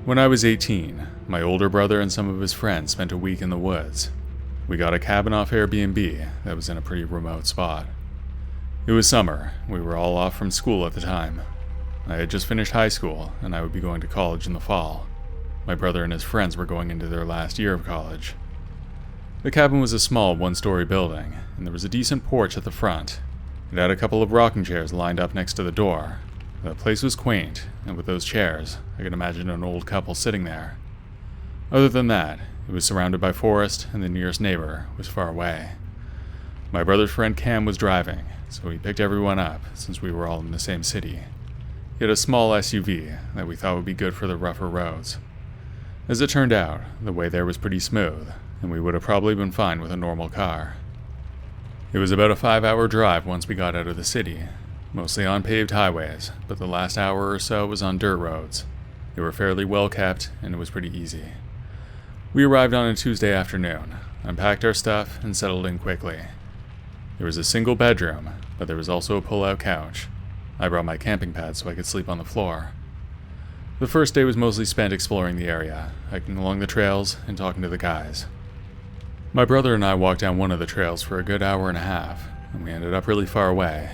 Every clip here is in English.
When I was 18, my older brother and some of his friends spent a week in the woods. We got a cabin off Airbnb that was in a pretty remote spot. It was summer. We were all off from school at the time. I had just finished high school, and I would be going to college in the fall. My brother and his friends were going into their last year of college. The cabin was a small one-story building, and there was a decent porch at the front. It had a couple of rocking chairs lined up next to the door. The place was quaint, and with those chairs, I could imagine an old couple sitting there. Other than that, it was surrounded by forest, and the nearest neighbor was far away. My brother's friend Cam was driving, so he picked everyone up, since we were all in the same city. He had a small SUV that we thought would be good for the rougher roads. As it turned out, the way there was pretty smooth, and we would have probably been fine with a normal car. It was about a 5-hour drive once we got out of the city, mostly on paved highways, but the last hour or so was on dirt roads. They were fairly well kept, and it was pretty easy. We arrived on a Tuesday afternoon, unpacked our stuff, and settled in quickly. There was a single bedroom, but there was also a pull-out couch. I brought my camping pad so I could sleep on the floor. The first day was mostly spent exploring the area, hiking along the trails, and talking to the guys. My brother and I walked down one of the trails for a good hour and a half, and we ended up really far away.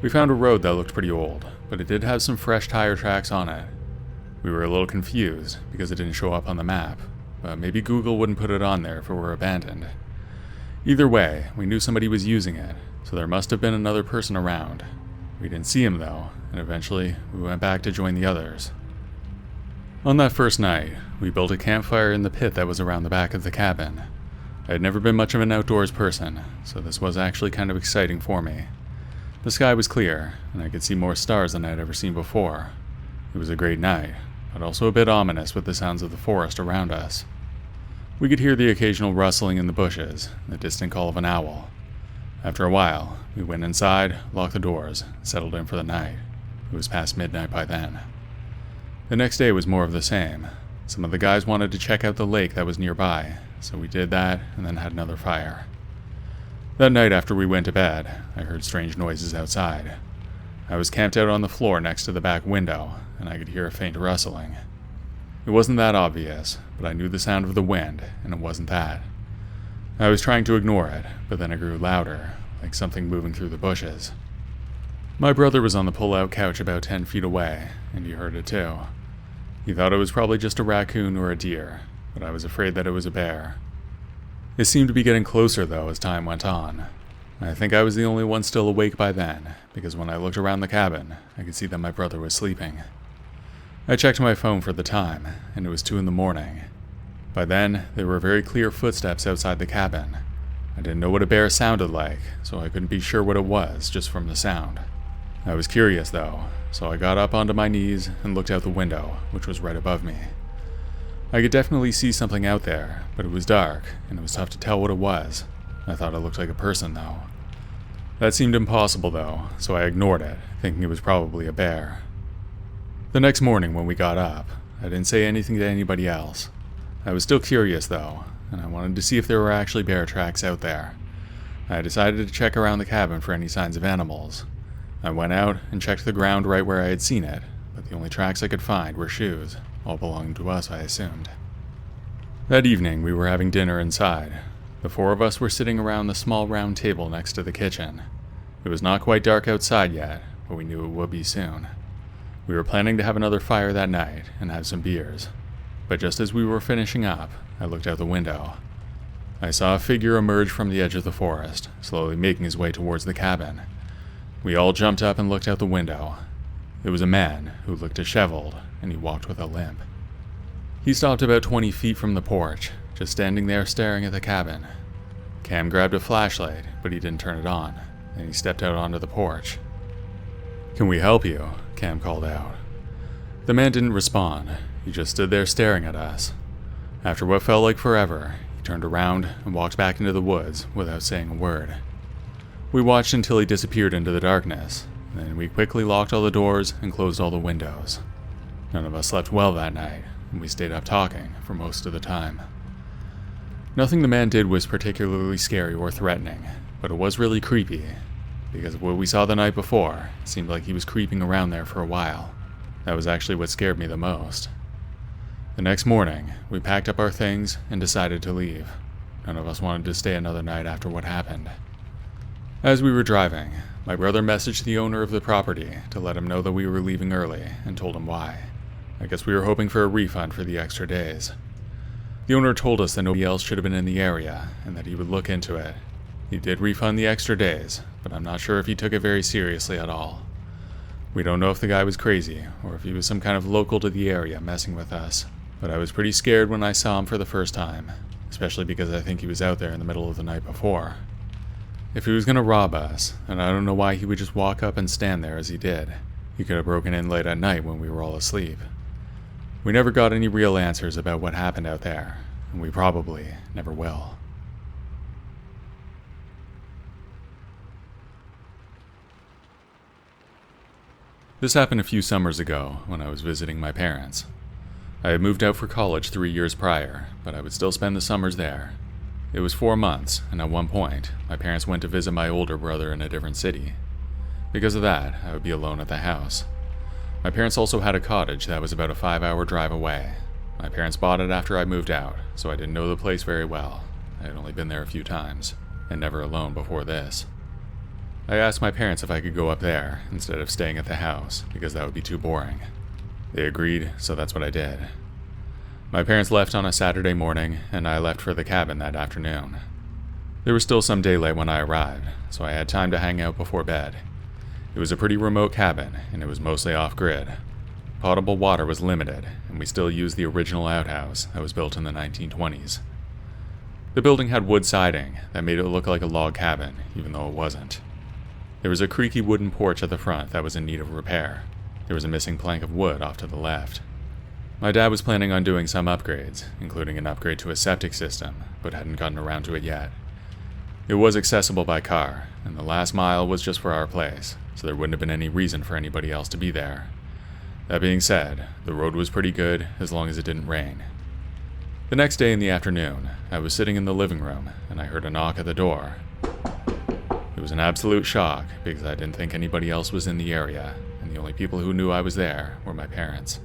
We found a road that looked pretty old, but it did have some fresh tire tracks on it. We were a little confused because it didn't show up on the map, but maybe Google wouldn't put it on there if it were abandoned. Either way, we knew somebody was using it, so there must have been another person around. We didn't see him though, and eventually we went back to join the others. On that first night, we built a campfire in the pit that was around the back of the cabin. I had never been much of an outdoors person, so this was actually kind of exciting for me. The sky was clear, and I could see more stars than I had ever seen before. It was a great night, but also a bit ominous with the sounds of the forest around us. We could hear the occasional rustling in the bushes, and the distant call of an owl. After a while, we went inside, locked the doors, and settled in for the night. It was past midnight by then. The next day was more of the same. Some of the guys wanted to check out the lake that was nearby, so we did that and then had another fire. That night after we went to bed, I heard strange noises outside. I was camped out on the floor next to the back window, and I could hear a faint rustling. It wasn't that obvious, but I knew the sound of the wind, and it wasn't that. I was trying to ignore it, but then it grew louder, like something moving through the bushes. My brother was on the pull-out couch about 10 feet away, and he heard it too. He thought it was probably just a raccoon or a deer, but I was afraid that it was a bear. It seemed to be getting closer, though, as time went on. I think I was the only one still awake by then, because when I looked around the cabin, I could see that my brother was sleeping. I checked my phone for the time, and it was 2 a.m. By then, there were very clear footsteps outside the cabin. I didn't know what a bear sounded like, so I couldn't be sure what it was just from the sound. I was curious, though, so I got up onto my knees and looked out the window, which was right above me. I could definitely see something out there, but it was dark, and it was tough to tell what it was. I thought it looked like a person, though. That seemed impossible, though, so I ignored it, thinking it was probably a bear. The next morning when we got up, I didn't say anything to anybody else. I was still curious, though, and I wanted to see if there were actually bear tracks out there. I decided to check around the cabin for any signs of animals. I went out and checked the ground right where I had seen it, but the only tracks I could find were shoes, all belonging to us, I assumed. That evening, we were having dinner inside. The 4 of us were sitting around the small round table next to the kitchen. It was not quite dark outside yet, but we knew it would be soon. We were planning to have another fire that night and have some beers. But just as we were finishing up, I looked out the window. I saw a figure emerge from the edge of the forest, slowly making his way towards the cabin. We all jumped up and looked out the window. It was a man who looked disheveled, and he walked with a limp. He stopped about 20 feet from the porch, just standing there staring at the cabin. Cam grabbed a flashlight, but he didn't turn it on, and he stepped out onto the porch. "Can we help you?" Cam called out. The man didn't respond. He just stood there staring at us. After what felt like forever, he turned around and walked back into the woods without saying a word. We watched until he disappeared into the darkness, and then we quickly locked all the doors and closed all the windows. None of us slept well that night, and we stayed up talking for most of the time. Nothing the man did was particularly scary or threatening, but it was really creepy. Because of what we saw the night before, it seemed like he was creeping around there for a while. That was actually what scared me the most. The next morning, we packed up our things and decided to leave. None of us wanted to stay another night after what happened. As we were driving, my brother messaged the owner of the property to let him know that we were leaving early and told him why. I guess we were hoping for a refund for the extra days. The owner told us that nobody else should have been in the area and that he would look into it. He did refund the extra days, but I'm not sure if he took it very seriously at all. We don't know if the guy was crazy or if he was some kind of local to the area messing with us, but I was pretty scared when I saw him for the first time, especially because I think he was out there in the middle of the night before. If he was going to rob us, and I don't know why he would just walk up and stand there as he did. He could have broken in late at night when we were all asleep. We never got any real answers about what happened out there, and we probably never will. This happened a few summers ago when I was visiting my parents. I had moved out for college 3 years prior, but I would still spend the summers there. It was 4 months, and at one point, my parents went to visit my older brother in a different city. Because of that, I would be alone at the house. My parents also had a cottage that was about a 5-hour drive away. My parents bought it after I moved out, so I didn't know the place very well. I had only been there a few times, and never alone before this. I asked my parents if I could go up there instead of staying at the house, because that would be too boring. They agreed, so that's what I did. My parents left on a Saturday morning, and I left for the cabin that afternoon. There was still some daylight when I arrived, so I had time to hang out before bed. It was a pretty remote cabin, and it was mostly off-grid. Potable water was limited, and we still used the original outhouse that was built in the 1920s. The building had wood siding that made it look like a log cabin, even though it wasn't. There was a creaky wooden porch at the front that was in need of repair. There was a missing plank of wood off to the left. My dad was planning on doing some upgrades, including an upgrade to a septic system, but hadn't gotten around to it yet. It was accessible by car, and the last mile was just for our place, so there wouldn't have been any reason for anybody else to be there. That being said, the road was pretty good as long as it didn't rain. The next day in the afternoon, I was sitting in the living room, and I heard a knock at the door. It was an absolute shock, because I didn't think anybody else was in the area, and the only people who knew I was there were my parents.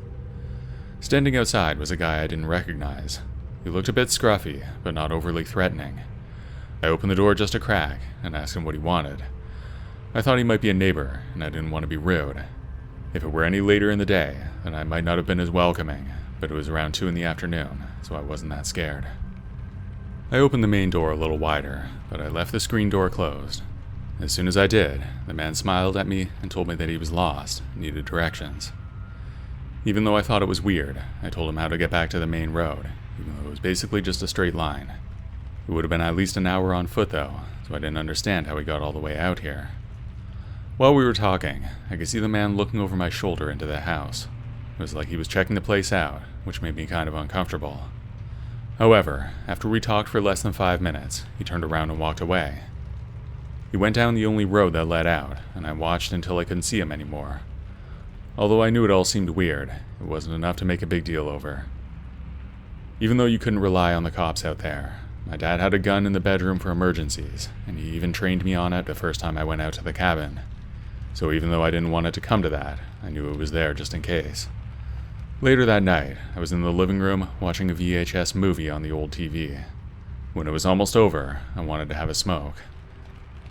Standing outside was a guy I didn't recognize. He looked a bit scruffy, but not overly threatening. I opened the door just a crack and asked him what he wanted. I thought he might be a neighbor, and I didn't want to be rude. If it were any later in the day, then I might not have been as welcoming, but it was around 2 in the afternoon, so I wasn't that scared. I opened the main door a little wider, but I left the screen door closed. As soon as I did, the man smiled at me and told me that he was lost and needed directions. Even though I thought it was weird, I told him how to get back to the main road, even though it was basically just a straight line. It would have been at least an hour on foot though, so I didn't understand how he got all the way out here. While we were talking, I could see the man looking over my shoulder into the house. It was like he was checking the place out, which made me kind of uncomfortable. However, after we talked for less than 5 minutes, he turned around and walked away. He went down the only road that led out, and I watched until I couldn't see him anymore. Although I knew it all seemed weird, it wasn't enough to make a big deal over. Even though you couldn't rely on the cops out there, my dad had a gun in the bedroom for emergencies, and he even trained me on it the first time I went out to the cabin. So even though I didn't want it to come to that, I knew it was there just in case. Later that night, I was in the living room watching a VHS movie on the old TV. When it was almost over, I wanted to have a smoke.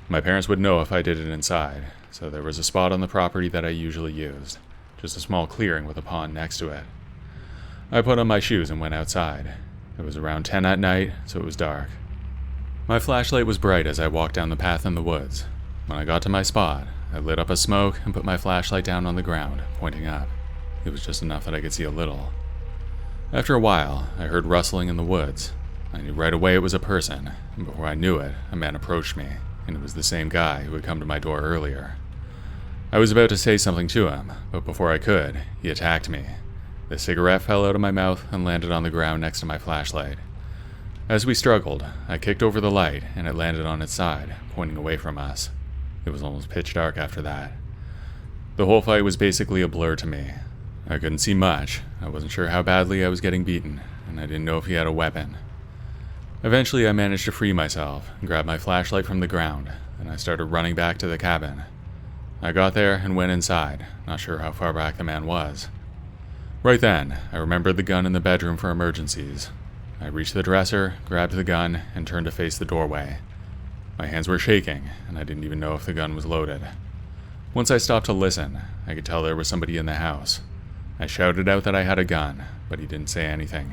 My parents would know if I did it inside, so there was a spot on the property that I usually used. Just a small clearing with a pond next to it. I put on my shoes and went outside. It was around 10 at night, so it was dark. My flashlight was bright as I walked down the path in the woods. When I got to my spot, I lit up a smoke and put my flashlight down on the ground, pointing up. It was just enough that I could see a little. After a while, I heard rustling in the woods. I knew right away it was a person, and before I knew it, a man approached me, and it was the same guy who had come to my door earlier. I was about to say something to him, but before I could, he attacked me. The cigarette fell out of my mouth and landed on the ground next to my flashlight. As we struggled, I kicked over the light and it landed on its side, pointing away from us. It was almost pitch dark after that. The whole fight was basically a blur to me. I couldn't see much, I wasn't sure how badly I was getting beaten, and I didn't know if he had a weapon. Eventually I managed to free myself and grab my flashlight from the ground, and I started running back to the cabin. I got there and went inside, not sure how far back the man was. Right then, I remembered the gun in the bedroom for emergencies. I reached the dresser, grabbed the gun, and turned to face the doorway. My hands were shaking, and I didn't even know if the gun was loaded. Once I stopped to listen, I could tell there was somebody in the house. I shouted out that I had a gun, but he didn't say anything.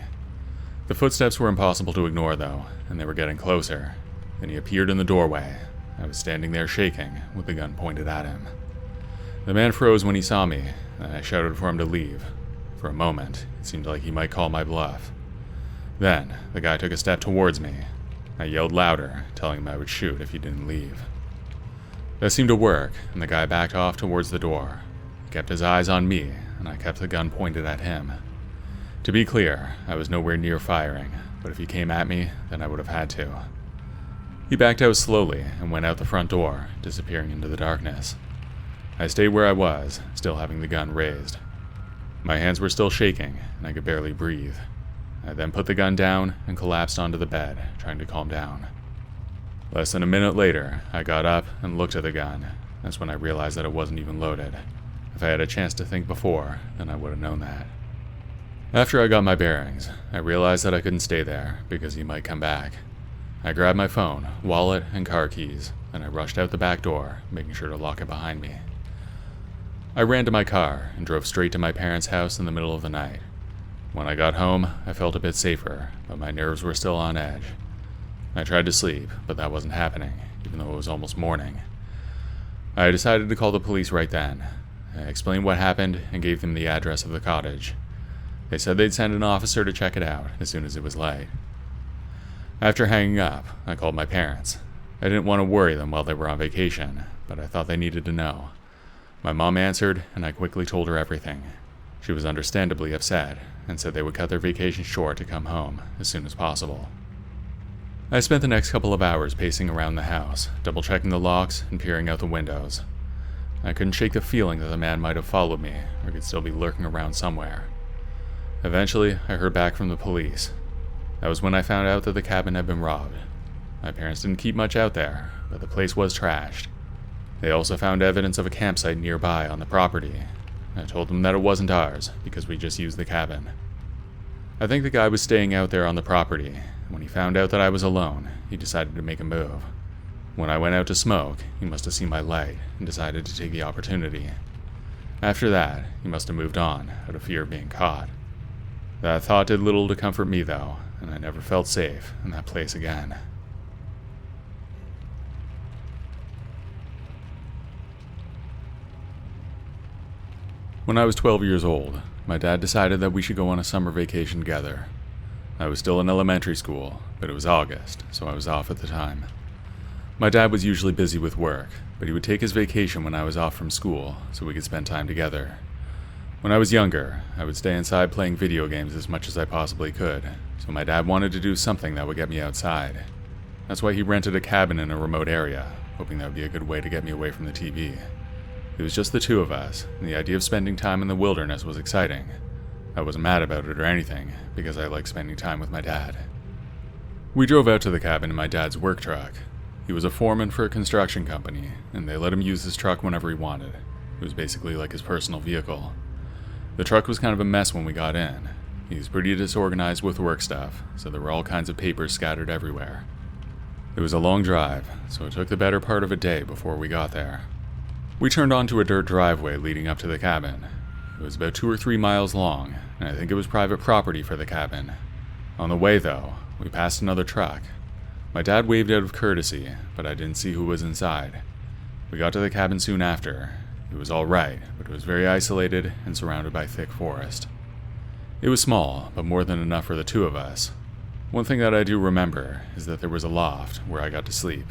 The footsteps were impossible to ignore, though, and they were getting closer. Then he appeared in the doorway. I was standing there shaking, with the gun pointed at him. The man froze when he saw me, and I shouted for him to leave. For a moment, it seemed like he might call my bluff. Then, the guy took a step towards me. I yelled louder, telling him I would shoot if he didn't leave. That seemed to work, and the guy backed off towards the door. He kept his eyes on me, and I kept the gun pointed at him. To be clear, I was nowhere near firing, but if he came at me, then I would have had to. He backed out slowly and went out the front door, disappearing into the darkness. I stayed where I was, still having the gun raised. My hands were still shaking, and I could barely breathe. I then put the gun down and collapsed onto the bed, trying to calm down. Less than a minute later, I got up and looked at the gun. That's when I realized that it wasn't even loaded. If I had a chance to think before, then I would have known that. After I got my bearings, I realized that I couldn't stay there because he might come back. I grabbed my phone, wallet, and car keys, and I rushed out the back door, making sure to lock it behind me. I ran to my car and drove straight to my parents' house in the middle of the night. When I got home, I felt a bit safer, but my nerves were still on edge. I tried to sleep, but that wasn't happening, even though it was almost morning. I decided to call the police right then. I explained what happened and gave them the address of the cottage. They said they'd send an officer to check it out as soon as it was light. After hanging up, I called my parents. I didn't want to worry them while they were on vacation, but I thought they needed to know. My mom answered, and I quickly told her everything. She was understandably upset, and said they would cut their vacation short to come home as soon as possible. I spent the next couple of hours pacing around the house, double-checking the locks and peering out the windows. I couldn't shake the feeling that the man might have followed me, or could still be lurking around somewhere. Eventually, I heard back from the police. That was when I found out that the cabin had been robbed. My parents didn't keep much out there, but the place was trashed. They also found evidence of a campsite nearby on the property. I told them that it wasn't ours, because we just used the cabin. I think the guy was staying out there on the property, and when he found out that I was alone, he decided to make a move. When I went out to smoke, he must have seen my light and decided to take the opportunity. After that, he must have moved on, out of fear of being caught. That thought did little to comfort me, though, and I never felt safe in that place again. When I was 12 years old, my dad decided that we should go on a summer vacation together. I was still in elementary school, but it was August, so I was off at the time. My dad was usually busy with work, but he would take his vacation when I was off from school so we could spend time together. When I was younger, I would stay inside playing video games as much as I possibly could, so my dad wanted to do something that would get me outside. That's why he rented a cabin in a remote area, hoping that would be a good way to get me away from the TV. It was just the two of us, and the idea of spending time in the wilderness was exciting. I wasn't mad about it or anything, because I liked spending time with my dad. We drove out to the cabin in my dad's work truck. He was a foreman for a construction company, and they let him use his truck whenever he wanted. It was basically like his personal vehicle. The truck was kind of a mess when we got in. He was pretty disorganized with work stuff, so there were all kinds of papers scattered everywhere. It was a long drive, so it took the better part of a day before we got there. We turned onto a dirt driveway leading up to the cabin. It was about 2 or 3 miles long, and I think it was private property for the cabin. On the way, though, we passed another truck. My dad waved out of courtesy, but I didn't see who was inside. We got to the cabin soon after. It was all right, but it was very isolated and surrounded by thick forest. It was small, but more than enough for the two of us. One thing that I do remember is that there was a loft where I got to sleep.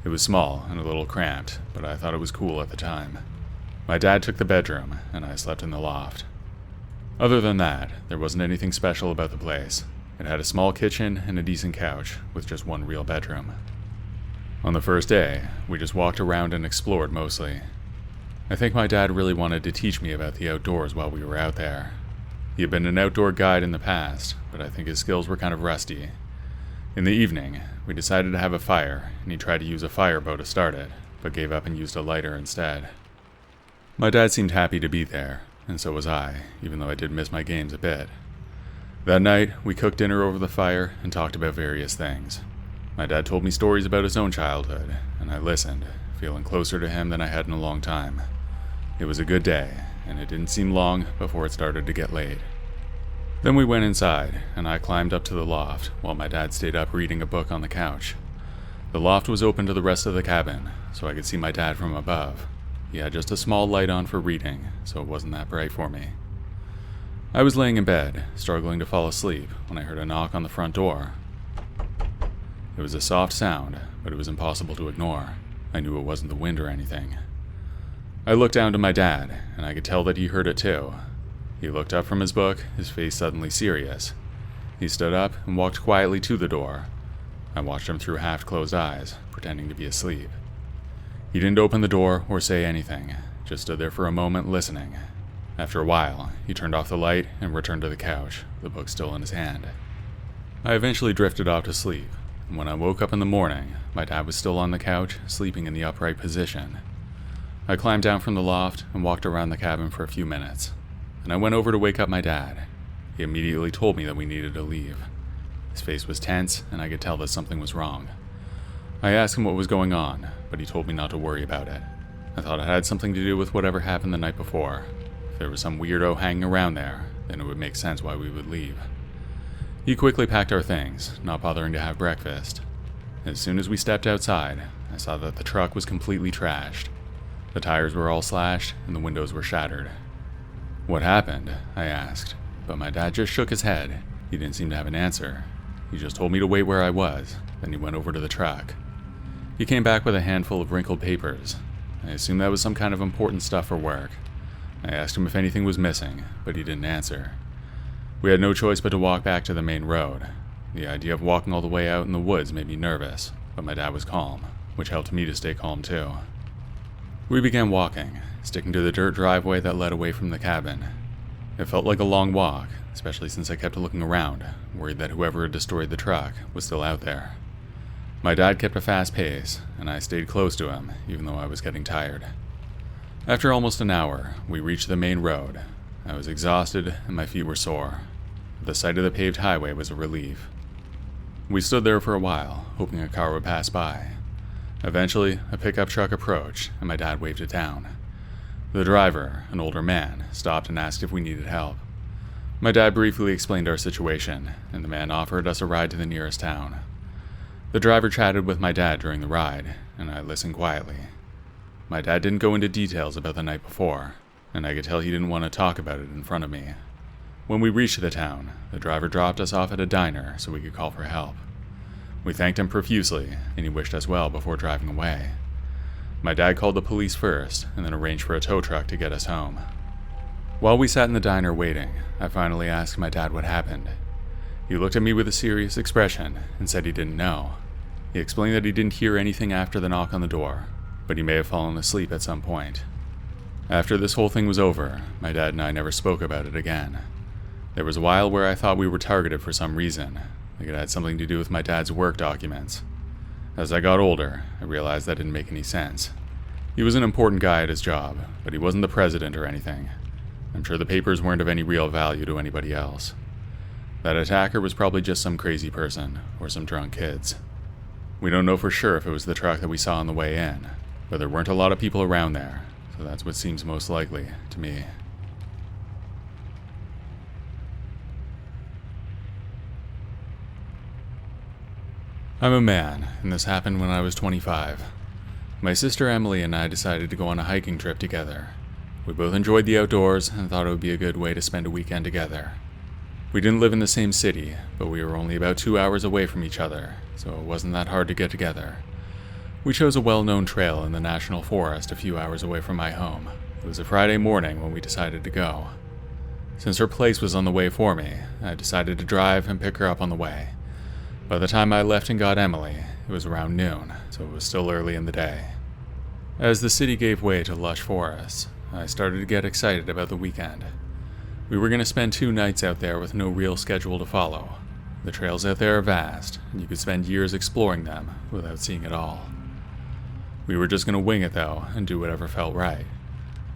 It was small and a little cramped, but I thought it was cool at the time. My dad took the bedroom, and I slept in the loft. Other than that, there wasn't anything special about the place. It had a small kitchen and a decent couch, with just one real bedroom. On the first day, we just walked around and explored mostly. I think my dad really wanted to teach me about the outdoors while we were out there. He had been an outdoor guide in the past, but I think his skills were kind of rusty. In the evening, we decided to have a fire, and he tried to use a firebow to start it, but gave up and used a lighter instead. My dad seemed happy to be there, and so was I, even though I did miss my games a bit. That night, we cooked dinner over the fire and talked about various things. My dad told me stories about his own childhood, and I listened, feeling closer to him than I had in a long time. It was a good day, and it didn't seem long before it started to get late. Then we went inside, and I climbed up to the loft, while my dad stayed up reading a book on the couch. The loft was open to the rest of the cabin, so I could see my dad from above. He had just a small light on for reading, so it wasn't that bright for me. I was laying in bed, struggling to fall asleep, when I heard a knock on the front door. It was a soft sound, but it was impossible to ignore. I knew it wasn't the wind or anything. I looked down to my dad, and I could tell that he heard it too. He looked up from his book, his face suddenly serious. He stood up and walked quietly to the door. I watched him through half-closed eyes, pretending to be asleep. He didn't open the door or say anything, just stood there for a moment listening. After a while, he turned off the light and returned to the couch, the book still in his hand. I eventually drifted off to sleep, and when I woke up in the morning, my dad was still on the couch, sleeping in the upright position. I climbed down from the loft and walked around the cabin for a few minutes, and I went over to wake up my dad. He immediately told me that we needed to leave. His face was tense, and I could tell that something was wrong. I asked him what was going on, but he told me not to worry about it. I thought it had something to do with whatever happened the night before. If there was some weirdo hanging around there, then it would make sense why we would leave. He quickly packed our things, not bothering to have breakfast. As soon as we stepped outside, I saw that the truck was completely trashed. The tires were all slashed, and the windows were shattered. "What happened?" I asked, but my dad just shook his head. He didn't seem to have an answer. He just told me to wait where I was, then he went over to the truck. He came back with a handful of wrinkled papers. I assumed that was some kind of important stuff for work. I asked him if anything was missing, but he didn't answer. We had no choice but to walk back to the main road. The idea of walking all the way out in the woods made me nervous, but my dad was calm, which helped me to stay calm too. We began walking, sticking to the dirt driveway that led away from the cabin. It felt like a long walk, especially since I kept looking around, worried that whoever had destroyed the truck was still out there. My dad kept a fast pace, and I stayed close to him, even though I was getting tired. After almost an hour, we reached the main road. I was exhausted, and my feet were sore. The sight of the paved highway was a relief. We stood there for a while, hoping a car would pass by. Eventually, a pickup truck approached, and my dad waved it down. The driver, an older man, stopped and asked if we needed help. My dad briefly explained our situation, and the man offered us a ride to the nearest town. The driver chatted with my dad during the ride, and I listened quietly. My dad didn't go into details about the night before, and I could tell he didn't want to talk about it in front of me. When we reached the town, the driver dropped us off at a diner so we could call for help. We thanked him profusely, and he wished us well before driving away. My dad called the police first, and then arranged for a tow truck to get us home. While we sat in the diner waiting, I finally asked my dad what happened. He looked at me with a serious expression and said he didn't know. He explained that he didn't hear anything after the knock on the door, but he may have fallen asleep at some point. After this whole thing was over, my dad and I never spoke about it again. There was a while where I thought we were targeted for some reason, like it had something to do with my dad's work documents. As I got older, I realized that didn't make any sense. He was an important guy at his job, but he wasn't the president or anything. I'm sure the papers weren't of any real value to anybody else. That attacker was probably just some crazy person, or some drunk kids. We don't know for sure if it was the truck that we saw on the way in, but there weren't a lot of people around there, so that's what seems most likely to me. I'm a man, and this happened when I was 25. My sister Emily and I decided to go on a hiking trip together. We both enjoyed the outdoors and thought it would be a good way to spend a weekend together. We didn't live in the same city, but we were only about 2 hours away from each other, so it wasn't that hard to get together. We chose a well-known trail in the national forest a few hours away from my home. It was a Friday morning when we decided to go. Since her place was on the way for me, I decided to drive and pick her up on the way. By the time I left and got Emily, it was around noon, so it was still early in the day. As the city gave way to lush forests, I started to get excited about the weekend. We were going to spend 2 nights out there with no real schedule to follow. The trails out there are vast, and you could spend years exploring them without seeing it all. We were just going to wing it though, and do whatever felt right.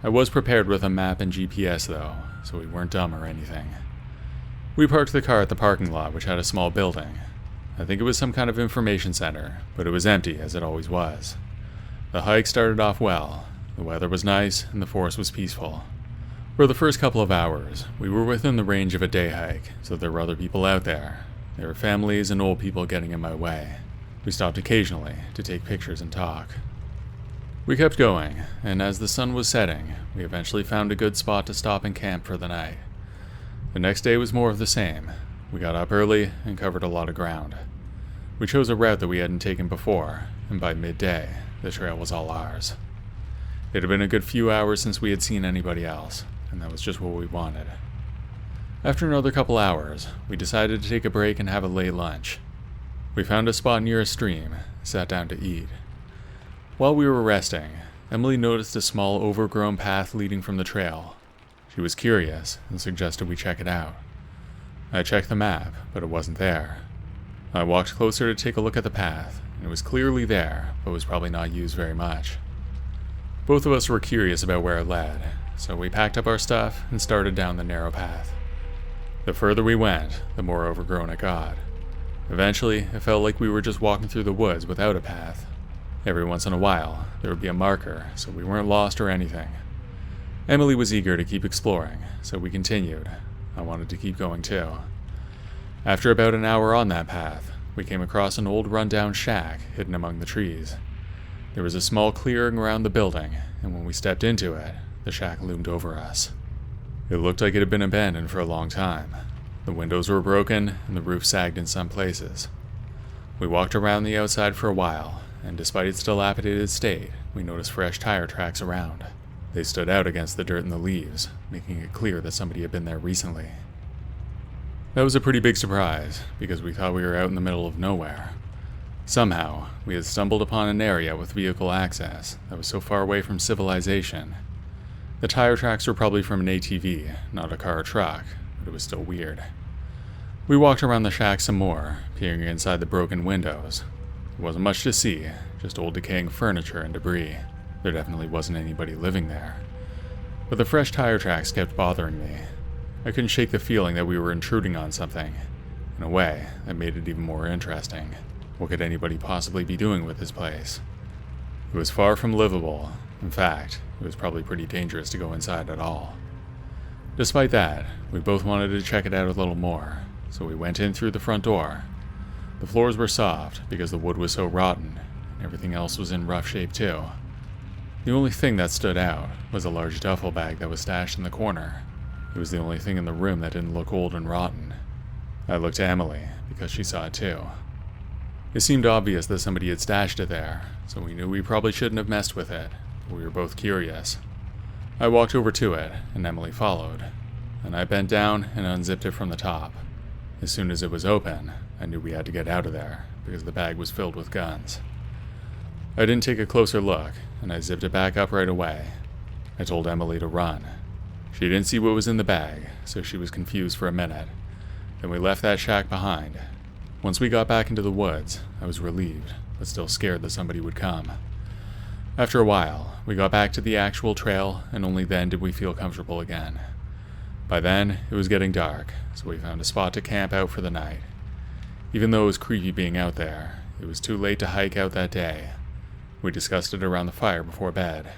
I was prepared with a map and GPS though, so we weren't dumb or anything. We parked the car at the parking lot, which had a small building. I think it was some kind of information center, but it was empty, as it always was. The hike started off well. The weather was nice, and the forest was peaceful. For the first couple of hours, we were within the range of a day hike, so there were other people out there. There were families and old people getting in my way. We stopped occasionally to take pictures and talk. We kept going, and as the sun was setting, we eventually found a good spot to stop and camp for the night. The next day was more of the same. We got up early and covered a lot of ground. We chose a route that we hadn't taken before, and by midday, the trail was all ours. It had been a good few hours since we had seen anybody else, and that was just what we wanted. After another couple hours, we decided to take a break and have a late lunch. We found a spot near a stream, sat down to eat. While we were resting, Emily noticed a small overgrown path leading from the trail. She was curious and suggested we check it out. I checked the map, but it wasn't there. I walked closer to take a look at the path, and it was clearly there, but was probably not used very much. Both of us were curious about where it led, so we packed up our stuff and started down the narrow path. The further we went, the more overgrown it got. Eventually, it felt like we were just walking through the woods without a path. Every once in a while, there would be a marker, so we weren't lost or anything. Emily was eager to keep exploring, so we continued. I wanted to keep going too. After about an hour on that path, we came across an old rundown shack hidden among the trees. There was a small clearing around the building, and when we stepped into it, the shack loomed over us. It looked like it had been abandoned for a long time. The windows were broken, and the roof sagged in some places. We walked around the outside for a while, and despite its dilapidated state, we noticed fresh tire tracks around. They stood out against the dirt and the leaves, making it clear that somebody had been there recently. That was a pretty big surprise, because we thought we were out in the middle of nowhere. Somehow, we had stumbled upon an area with vehicle access that was so far away from civilization. The tire tracks were probably from an ATV, not a car or truck, but it was still weird. We walked around the shack some more, peering inside the broken windows. There wasn't much to see, just old decaying furniture and debris. There definitely wasn't anybody living there. But the fresh tire tracks kept bothering me. I couldn't shake the feeling that we were intruding on something. In a way, that made it even more interesting. What could anybody possibly be doing with this place? It was far from livable. In fact, it was probably pretty dangerous to go inside at all. Despite that, we both wanted to check it out a little more, so we went in through the front door. The floors were soft because the wood was so rotten, and everything else was in rough shape too. The only thing that stood out was a large duffel bag that was stashed in the corner. It was the only thing in the room that didn't look old and rotten. I looked at Emily, because she saw it too. It seemed obvious that somebody had stashed it there, so we knew we probably shouldn't have messed with it, but we were both curious. I walked over to it, and Emily followed, and I bent down and unzipped it from the top. As soon as it was open, I knew we had to get out of there, because the bag was filled with guns. I didn't take a closer look, and I zipped it back up right away. I told Emily to run. She didn't see what was in the bag, so she was confused for a minute. Then we left that shack behind. Once we got back into the woods, I was relieved, but still scared that somebody would come. After a while, we got back to the actual trail, and only then did we feel comfortable again. By then, it was getting dark, so we found a spot to camp out for the night. Even though it was creepy being out there, it was too late to hike out that day. We discussed it around the fire before bed.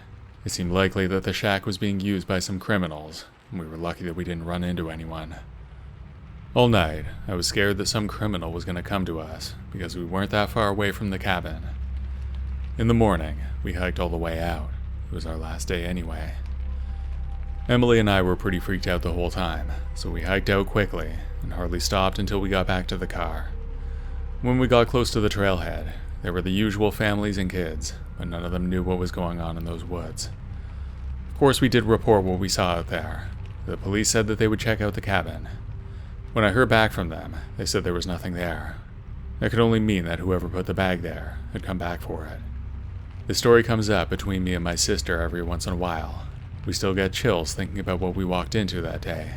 It seemed likely that the shack was being used by some criminals, and we were lucky that we didn't run into anyone. All night, I was scared that some criminal was going to come to us, because we weren't that far away from the cabin. In the morning, we hiked all the way out. It was our last day anyway. Emily and I were pretty freaked out the whole time, so we hiked out quickly, and hardly stopped until we got back to the car. When we got close to the trailhead, there were the usual families and kids, but none of them knew what was going on in those woods. Of course, we did report what we saw out there. The police said that they would check out the cabin. When I heard back from them, they said there was nothing there. That could only mean that whoever put the bag there had come back for it. The story comes up between me and my sister every once in a while. We still get chills thinking about what we walked into that day.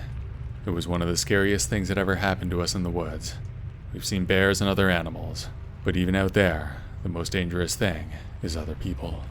It was one of the scariest things that ever happened to us in the woods. We've seen bears and other animals, but even out there, the most dangerous thing is other people.